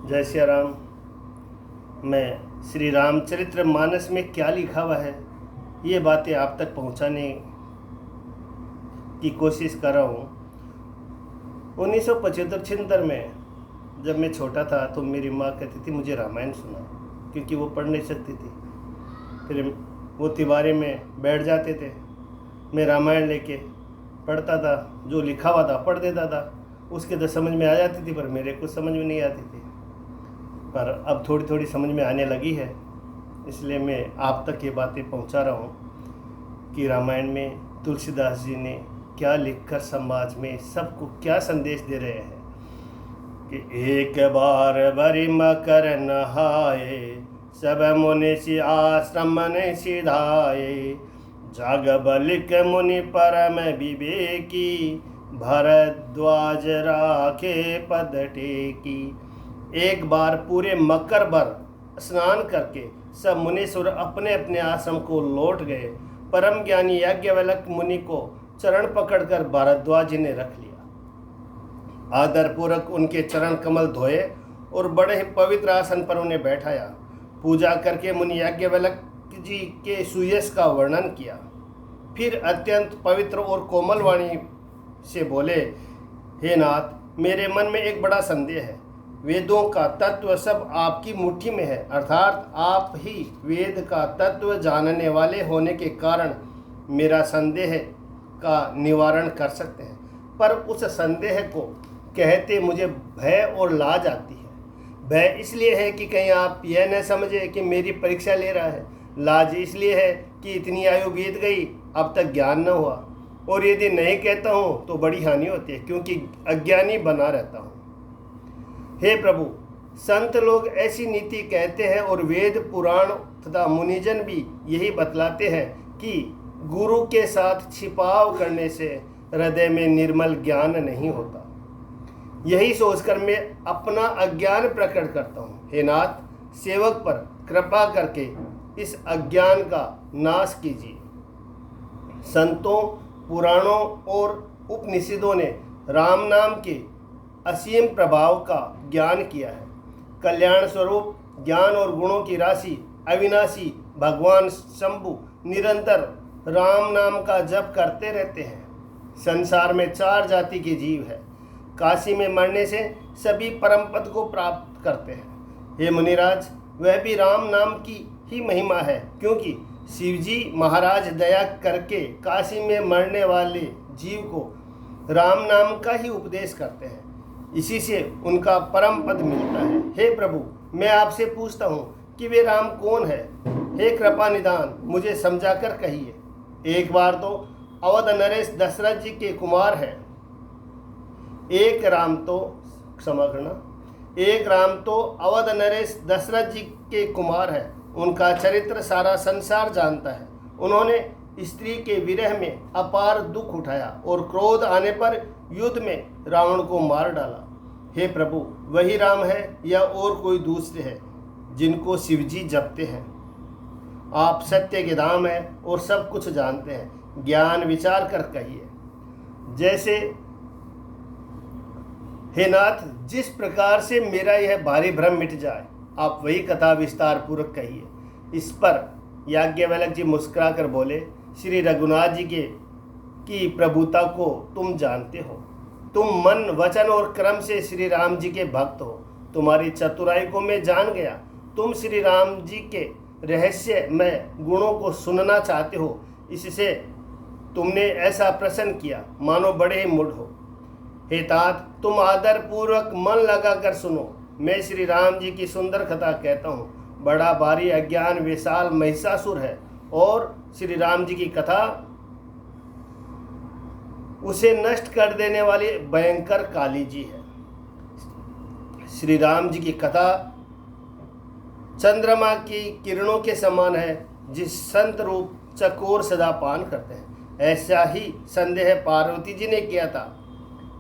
जय श्री राम। मैं श्री रामचरित्र मानस में क्या लिखा हुआ है ये बातें आप तक पहुंचाने की कोशिश कर रहा हूँ। 1975-76 में जब मैं छोटा था तो मेरी माँ कहती थी मुझे रामायण सुना, क्योंकि वो पढ़ नहीं सकती थी। फिर वो तिवारी में बैठ जाते थे, मैं रामायण लेके पढ़ता था, जो लिखा हुआ था पढ़ देता था। उसके तो समझ में आ जाती थी, पर मेरे को समझ में नहीं आती थी। पर अब थोड़ी थोड़ी समझ में आने लगी है, इसलिए मैं आप तक ये बातें पहुंचा रहा हूं कि रामायण में तुलसीदास जी ने क्या लिखकर समाज में सबको क्या संदेश दे रहे हैं कि एक बार बरी मकर नहाए, सब मुनि आश्रम ने सिधाए, जाग बलिक मुनि परम विवेकी, भरद्वाज राखे पद टेकी। एक बार पूरे मकर भर स्नान करके सब मुनीश्वर अपने अपने आश्रम को लौट गए। परम ज्ञानी याज्ञवल्क्य मुनि को चरण पकड़कर भारद्वाज जी ने रख लिया। आदरपूर्वक उनके चरण कमल धोए और बड़े ही पवित्र आसन पर उन्हें बैठाया। पूजा करके मुनि याज्ञवल्क्य जी के सुयश का वर्णन किया। फिर अत्यंत पवित्र और कोमल वाणी से बोले, हे नाथ, मेरे मन में एक बड़ा संदेह है। वेदों का तत्व सब आपकी मुट्ठी में है, अर्थात आप ही वेद का तत्व जानने वाले होने के कारण मेरा संदेह का निवारण कर सकते हैं। पर उस संदेह को कहते मुझे भय और लाज आती है। भय इसलिए है कि कहीं आप यह न समझे कि मेरी परीक्षा ले रहा है। लाज इसलिए है कि इतनी आयु बीत गई, अब तक ज्ञान न हुआ, और यदि नहीं कहता हूँ तो बड़ी हानि होती है, क्योंकि अज्ञानी बना रहता हूँ। हे प्रभु, संत लोग ऐसी नीति कहते हैं और वेद पुराण तथा मुनिजन भी यही बतलाते हैं कि गुरु के साथ छिपाव करने से हृदय में निर्मल ज्ञान नहीं होता। यही सोचकर मैं अपना अज्ञान प्रकट करता हूँ। हे नाथ, सेवक पर कृपा करके इस अज्ञान का नाश कीजिए। संतों, पुराणों और उपनिषदों ने राम नाम के असीम प्रभाव का ज्ञान किया है। कल्याण स्वरूप ज्ञान और गुणों की राशि अविनाशी भगवान शंभु निरंतर राम नाम का जप करते रहते हैं। संसार में 4 जाति के जीव है। काशी में मरने से सभी परम पद को प्राप्त करते हैं। हे मुनिराज, वह भी राम नाम की ही महिमा है, क्योंकि शिवजी महाराज दया करके काशी में मरने वाले जीव को राम नाम का ही उपदेश करते हैं। इसी से उनका परम पद मिलता है। हे प्रभु, मैं आपसे पूछता हूँ कि वे राम कौन है? हे कृपा निदान, मुझे समझाकर कहिए। एक बार तो अवध नरेश दशरथ जी के कुमार हैं। एक राम तो अवध नरेश दशरथ जी के कुमार है। उनका चरित्र सारा संसार जानता है। उन्होंने स्त्री के विरह में अपार दुख उठाया और क्रोध आने पर युद्ध में रावण को मार डाला। हे प्रभु, वही राम है या और कोई दूसरे है जिनको शिवजी जपते हैं? आप सत्य के धाम हैं और सब कुछ जानते हैं। ज्ञान विचार कर कहिए। जैसे हे नाथ, जिस प्रकार से मेरा यह भारी भ्रम मिट जाए, आप वही कथा विस्तार पूर्वक कहिए। इस पर याज्ञवल्क्य जी मुस्कुरा कर बोले, श्री रघुनाथ जी की प्रभुता को तुम जानते हो। तुम मन, वचन और क्रम से श्री राम जी के भक्त हो। तुम्हारी चतुराई को मैं जान गया। तुम श्री राम जी के रहस्यमय गुणों को सुनना चाहते हो, इससे तुमने ऐसा प्रश्न किया मानो बड़े ही मूढ़ हो। हे तात, तुम आदर पूर्वक मन लगाकर सुनो। मैं श्री राम जी की सुंदर कथा कहता हूँ। बड़ा भारी अज्ञान विशाल महिषासुर है और श्री राम जी की कथा उसे नष्ट कर देने वाली भयंकर काली जी है। श्री राम जी की कथा चंद्रमा की किरणों के समान है, जिस संत रूप चकोर सदा पान करते हैं। ऐसा ही संदेह पार्वती जी ने किया था,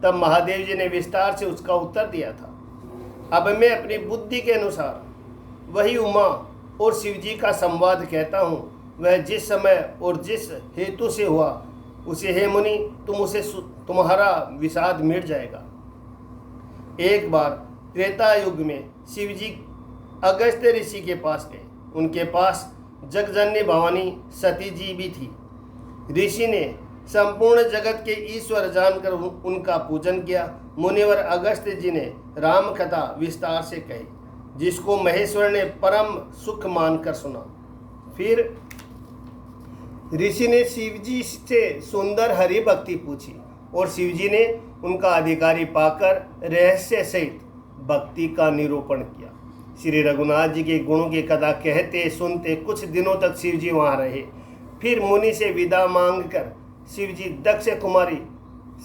तब महादेव जी ने विस्तार से उसका उत्तर दिया था। अब मैं अपनी बुद्धि के अनुसार वही उमा और शिवजी का संवाद कहता हूँ। वह जिस समय और जिस हेतु से हुआ उसे, हे मुनि, तुम्हारा विषाद मिट जाएगा। एक बार त्रेता युग में शिव जी अगस्त्य ऋषि के पास गए। उनके पास जगजननी भवानी सती जी भी थी। ऋषि ने संपूर्ण जगत के ईश्वर जानकर उनका पूजन किया। मुनिवर अगस्त्य जी ने राम कथा विस्तार से कही, जिसको महेश्वर ने परम सुख मानकर सुना। फिर ऋषि ने शिव जी से सुंदर हरि भक्ति पूछी और शिव जी ने उनका अधिकारी पाकर रहस्य सहित भक्ति का निरूपण किया। श्री रघुनाथ जी के गुणों की कथा कहते सुनते कुछ दिनों तक शिव जी वहाँ रहे। फिर मुनि से विदा मांगकर शिव जी दक्ष कुमारी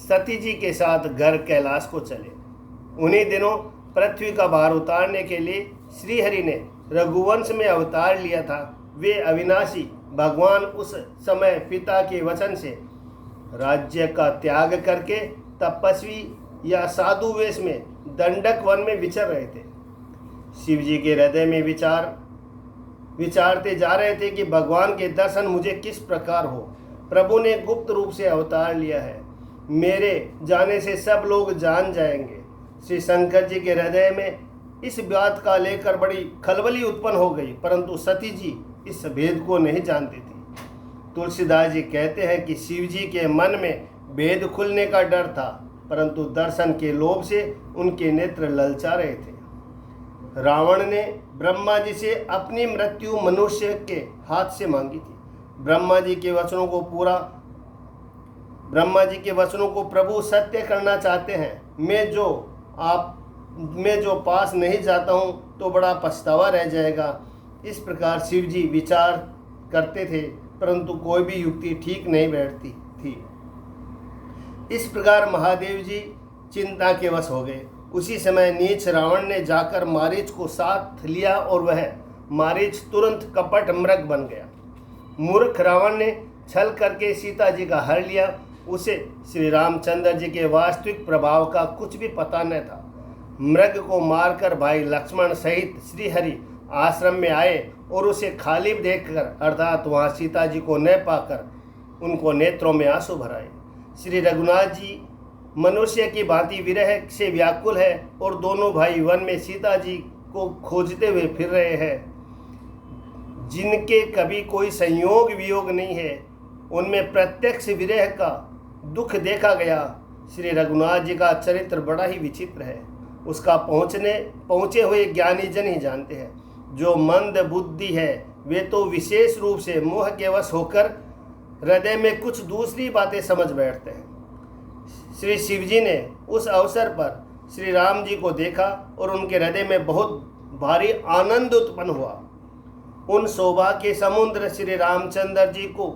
सती जी के साथ घर कैलाश को चले। उन्हीं दिनों पृथ्वी का भार उतारने के लिए श्रीहरि ने रघुवंश में अवतार लिया था। वे अविनाशी भगवान उस समय पिता के वचन से राज्य का त्याग करके तपस्वी या साधु वेश में दंडक वन में विचर रहे थे। शिव जी के हृदय में विचारते जा रहे थे कि भगवान के दर्शन मुझे किस प्रकार हो। प्रभु ने गुप्त रूप से अवतार लिया है, मेरे जाने से सब लोग जान जाएंगे। श्री शंकर जी के हृदय में इस बात का लेकर बड़ी खलबली उत्पन्न हो गई, परंतु सती जी इस भेद को नहीं जानती थी। तुलसीदास जी कहते हैं कि शिव जी के मन में भेद खुलने का डर था, परंतु दर्शन के लोभ से उनके नेत्र ललचा रहे थे। रावण ने ब्रह्मा जी से अपनी मृत्यु मनुष्य के हाथ से मांगी थी। ब्रह्मा जी के वचनों को प्रभु सत्य करना चाहते हैं। मैं जो पास नहीं जाता हूँ तो बड़ा पछतावा रह जाएगा। इस प्रकार शिव जी विचार करते थे, परंतु कोई भी युक्ति ठीक नहीं बैठती थी। इस प्रकार महादेव जी चिंता के वश हो गए। उसी समय नीच रावण ने जाकर मारीच को साथ लिया और वह मारीच तुरंत कपट मृग बन गया। मूर्ख रावण ने छल करके सीता जी का हर लिया। उसे श्री रामचंद्र जी के वास्तविक प्रभाव का कुछ भी पता न था। मृग को मारकर भाई लक्ष्मण सहित श्रीहरि आश्रम में आए और उसे खाली देखकर अर्थात वहाँ सीता जी को न पाकर उनको नेत्रों में आंसू भराए। श्री रघुनाथ जी मनुष्य की भांति विरह से व्याकुल है और दोनों भाई वन में सीता जी को खोजते हुए फिर रहे हैं। जिनके कभी कोई संयोग वियोग नहीं है, उनमें प्रत्यक्ष विरह का दुख देखा गया। श्री रघुनाथ जी का चरित्र बड़ा ही विचित्र है। उसका पहुँचे हुए ज्ञानी जन ही जानते हैं। जो मंद बुद्धि है वे तो विशेष रूप से मोह के वश होकर हृदय में कुछ दूसरी बातें समझ बैठते हैं। श्री शिव जी ने उस अवसर पर श्री राम जी को देखा और उनके हृदय में बहुत भारी आनंद उत्पन्न हुआ। उन शोभा के समुद्र श्री रामचंद्र जी को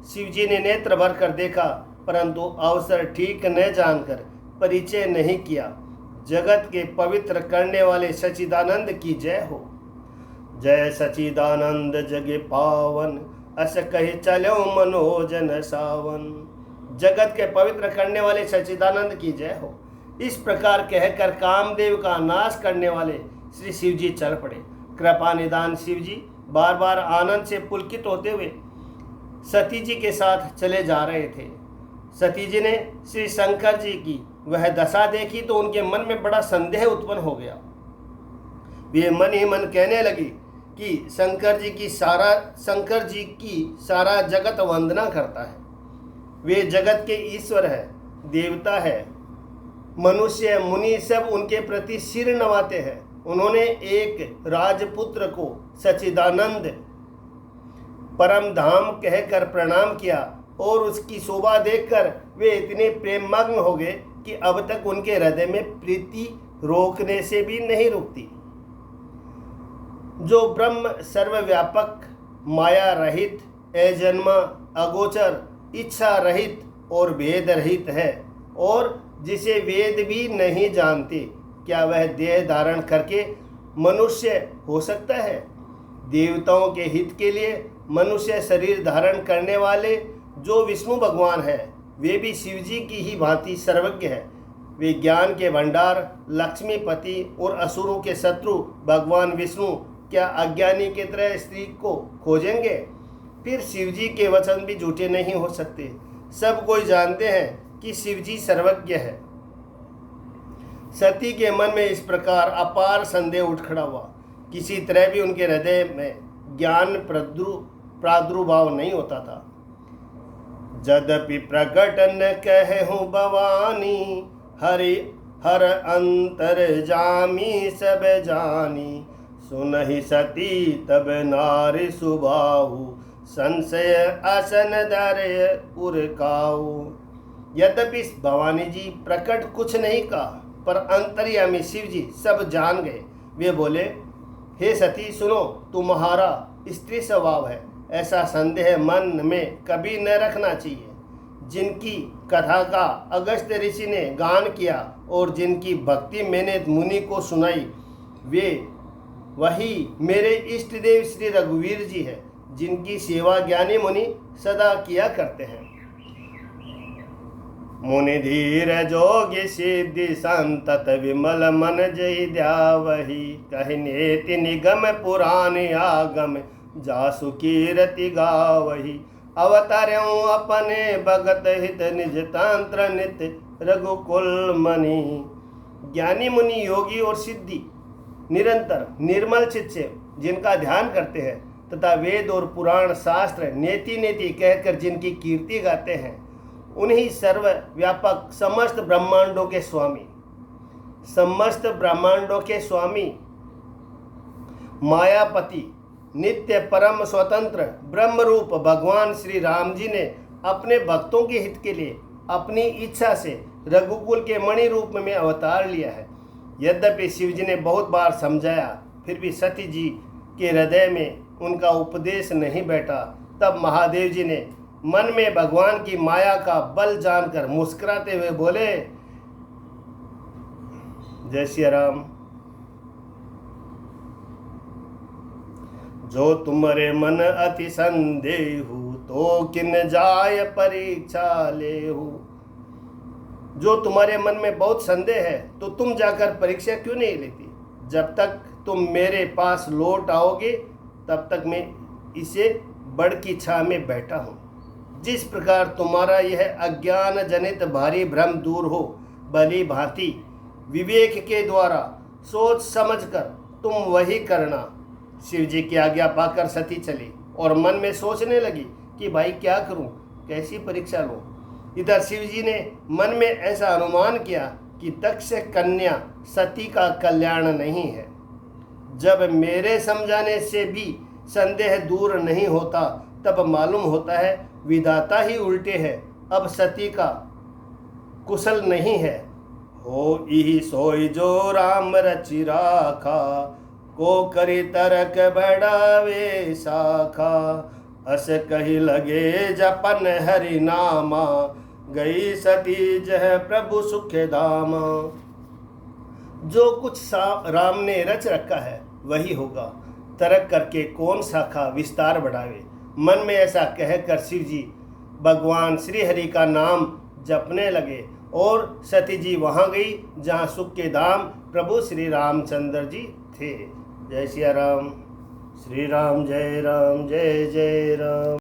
शिव जी ने नेत्र भर कर देखा, परंतु अवसर ठीक न जानकर परिचय नहीं किया। जगत के पवित्र करने वाले सच्चिदानंद की जय हो। जय सच्चिदानंद जगे पावन, अस कहे चलो मनोजन सावन। जगत के पवित्र करने वाले सच्चिदानंद की जय हो। इस प्रकार कहकर कामदेव का नाश करने वाले श्री शिव जी चल पड़े। कृपा निदान शिव जी बार बार आनंद से पुलकित होते हुए सती जी के साथ चले जा रहे थे। सती जी ने श्री शंकर जी की वह दशा देखी तो उनके मन में बड़ा संदेह उत्पन्न हो गया। वे मन ही मन कहने लगी कि शंकर जी की सारा जगत वंदना करता है। वे जगत के ईश्वर है, देवता है। मनुष्य मुनि सब उनके प्रति सिर नवाते हैं। उन्होंने एक राजपुत्र को सच्चिदानंद परम धाम कहकर प्रणाम किया और उसकी शोभा देखकर वे इतने प्रेममग्न हो गए कि अब तक उनके हृदय में प्रीति रोकने से भी नहीं रुकती। जो ब्रह्म सर्वव्यापक, माया रहित, अजन्मा, अगोचर, इच्छा रहित और भेद रहित है और जिसे वेद भी नहीं जानते, क्या वह देह धारण करके मनुष्य हो सकता है? देवताओं के हित के लिए मनुष्य शरीर धारण करने वाले जो विष्णु भगवान हैं, वे भी शिव जी की ही भांति सर्वज्ञ है। वे ज्ञान के भंडार, लक्ष्मीपति और असुरों के शत्रु भगवान विष्णु क्या अज्ञानी की तरह स्त्री को खोजेंगे? फिर शिव जी के वचन भी झूठे नहीं हो सकते। सब कोई जानते हैं कि शिव जी सर्वज्ञ है। सती के मन में इस प्रकार अपार संदेह उठ खड़ा हुआ। किसी तरह भी उनके हृदय में ज्ञान प्रादुर्भाव नहीं होता था। यद्यपि प्रकट न कहूँ भवानी, हरि हर अंतर जामी सब जानी। सुनहि सती तब नारी सुबाहु, संशय असन धरे उरकाऊ। यद्यपि भवानी जी प्रकट कुछ नहीं कहा, पर अंतर्यामी शिव जी सब जान गए। वे बोले, हे सती सुनो, तुम्हारा स्त्री स्वभाव है, ऐसा संदेह मन में कभी न रखना चाहिए। जिनकी कथा का अगस्त्य ऋषि ने गान किया और जिनकी भक्ति मैंने मुनि को सुनाई, वे वही मेरे इष्ट देव श्री रघुवीर जी है, जिनकी सेवा ज्ञानी मुनि सदा किया करते हैं। मुनि धीर जोगी सिद्धि संतत विमल मन जय द्यावही। कहनेति निगम पुराण आगम, जासु कीरति गावही। अवतर्यों अपने भगत हित, निज तंत्र नित्य रघुकुल मणि। ज्ञानी मुनि योगी और सिद्धि निरंतर निर्मल चित्त से जिनका ध्यान करते हैं तथा वेद और पुराण शास्त्र नेति नेति कहकर जिनकी कीर्ति गाते हैं, उन्हीं सर्वव्यापक समस्त ब्रह्मांडों के स्वामी मायापति नित्य परम स्वतंत्र ब्रह्म रूप भगवान श्री राम जी ने अपने भक्तों के हित के लिए अपनी इच्छा से रघुकुल के मणि रूप में अवतार लिया है। यद्यपि शिव जी ने बहुत बार समझाया, फिर भी सती जी के हृदय में उनका उपदेश नहीं बैठा। तब महादेव जी ने मन में भगवान की माया का बल जानकर मुस्कुराते हुए बोले, जय श्री राम। जो तुम्हारे मन अति संदेहु, तो किन जाय परीक्षा लेहु। जो तुम्हारे मन में बहुत संदेह है, तो तुम जाकर परीक्षा क्यों नहीं लेती। जब तक तुम मेरे पास लौट आओगे, तब तक मैं इसे बड़ की छाह में बैठा हूँ। जिस प्रकार तुम्हारा यह अज्ञान जनित भारी भ्रम दूर हो, भली भांति विवेक के द्वारा सोच समझकर तुम वही करना। शिव जी की आज्ञा पाकर सती चली और मन में सोचने लगी कि भाई क्या करूं, कैसी परीक्षा लूं। इधर शिव जी ने मन में ऐसा अनुमान किया कि दक्ष कन्या सती का कल्याण नहीं है। जब मेरे समझाने से भी संदेह दूर नहीं होता, तब मालूम होता है विधाता ही उल्टे है, अब सती का कुशल नहीं है। हो इही सोई जो राम रचि राखा, को करी तरक बढ़ावे शाखा। अस कही लगे जपन हरि नामा, गई सती जह प्रभु सुख धामा। जो कुछ राम ने रच रखा है वही होगा, तरक करके कौन शाखा विस्तार बढ़ावे। मन में ऐसा कहकर शिव जी भगवान श्री हरि का नाम जपने लगे और सती जी वहाँ गई जहाँ सुख के धाम प्रभु श्री रामचंद्र जी थे। जय सिया राम। श्री राम जय जय राम।